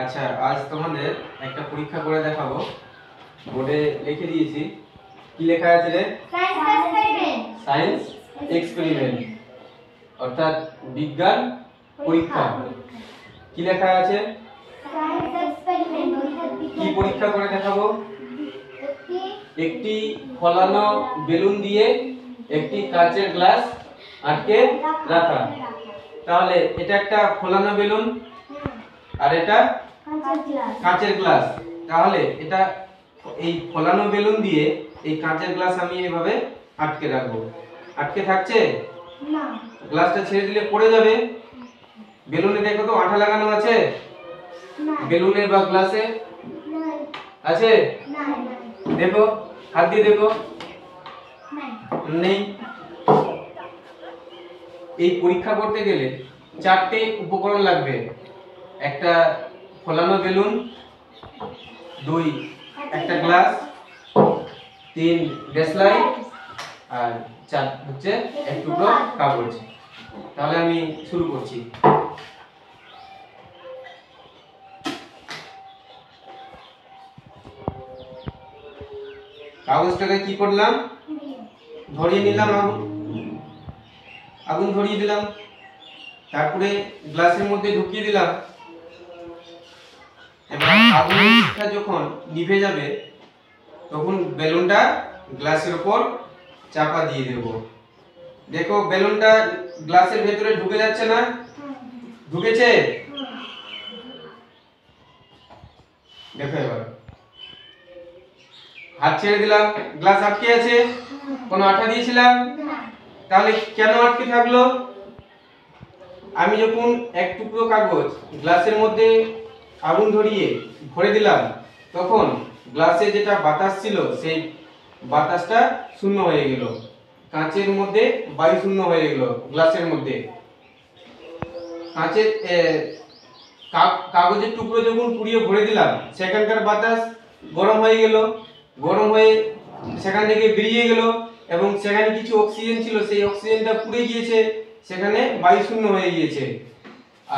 আচ্ছা, আজ তোমাদের একটা পরীক্ষা করে দেখাবো। বোর্ডে লিখে দিয়েছি। কি লেখা আছে রে? সায়েন্স এক্সপেরিমেন্ট, অর্থাৎ বিজ্ঞান পরীক্ষা। কি লেখা আছে? কি পরীক্ষা করে দেখাবো? একটি ফলানো বেলুন দিয়ে একটি কাচের গ্লাস আটকে রাখা। তাহলে এটা একটা ফলানো বেলুন আর এটা কাচের গ্লাস। তাহলে এটা এই ফলানো বেলুন দিয়ে এই কাচের গ্লাস আমি এভাবে আটকে রাখবো। আটকে থাকছে না, গ্লাসটা ছেড়ে দিলে পড়ে যাবে। বেলুনে দেখো তো আঠা লাগানো আছে না, বেলুনে বা গ্লাসে আছে না, দেখো হাত দিয়ে দেখো নেই। এই পরীক্ষা করতে গেলে চারটে উপকরণ লাগবে। একটা ফলানো বেলুন, 2 একটা গ্লাস, 3 দেশলাই, আর 4 হচ্ছে এক টুকরো কাগজ। তাহলে আমি শুরু করছি। কাগজটাকে কি করলাম? ধরিয়ে নিলাম, আগুন ধরিয়ে দিলাম, তারপরে গ্লাসের মধ্যে ঢুকিয়ে দিলাম। এবার আগুনটা যখন নিভে যাবে তখন বেলুনটা গ্লাসের উপর চাপা দিয়ে দেব। দেখো বেলুনটা গ্লাসের ভেতরে ঢুকে যাচ্ছে না? ঢুকেছে? দেখো এবার হাত ছেড়ে দিলাম, গ্লাস আটকে আছে। কোনো আঠা দিয়েছিলাম? তাহলে কেন আটকে থাকলো? আমি যখন এক টুকরো কাগজ গ্লাসের মধ্যে আগুন ধরিয়ে ভরে দিলাম তখন গ্লাসে যেটা বাতাস ছিল সেই বাতাসটা শূন্য হয়ে গেল। কাঁচের মধ্যে বায়ু শূন্য হয়ে গেল। গ্লাসের মধ্যে কাঁচের কাগজের টুকরো যখন পুড়িয়ে ভরে দিলাম সেখানকার বাতাস গরম হয়ে গেল। গরম হয়ে সেখান থেকে বেরিয়ে গেল এবং সেখানে কিছু অক্সিজেন ছিল, সেই অক্সিজেনটা পুড়ে গিয়েছে, সেখানে বায়ু শূন্য হয়ে গিয়েছে।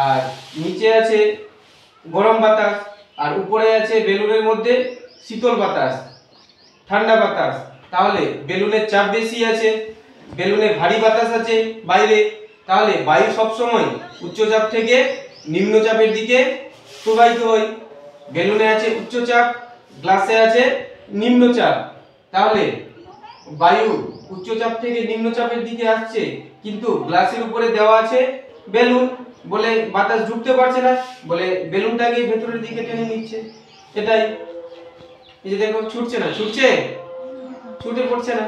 আর নিচে আছে গরম বাতাস আর উপরে আছে বেলুনের মধ্যে শীতল বাতাস, ঠান্ডা বাতাস। তাহলে বেলুনের চাপ বেশি আছে, বেলুনে ভারী বাতাস আছে বাইরে। তাহলে বায়ু সব সময় উচ্চচাপ থেকে নিম্নচাপের দিকে প্রবাহিত হয়। বেলুনে আছে উচ্চচাপ, গ্লাসে আছে নিম্নচাপ। তাহলে বায়ু উচ্চচাপ থেকে নিম্নচাপের দিকে আসছে, কিন্তু গ্লাসের উপরে দেওয়া আছে বেলুন বলে বাতাস ঢুকতে পারছে না, বলে বেলুনটাকে ভেতরের দিকে টেনে নিচ্ছে। এটাই, এই যে দেখো ছুটছে না, ছুটছে, ছুটে পড়ছে না।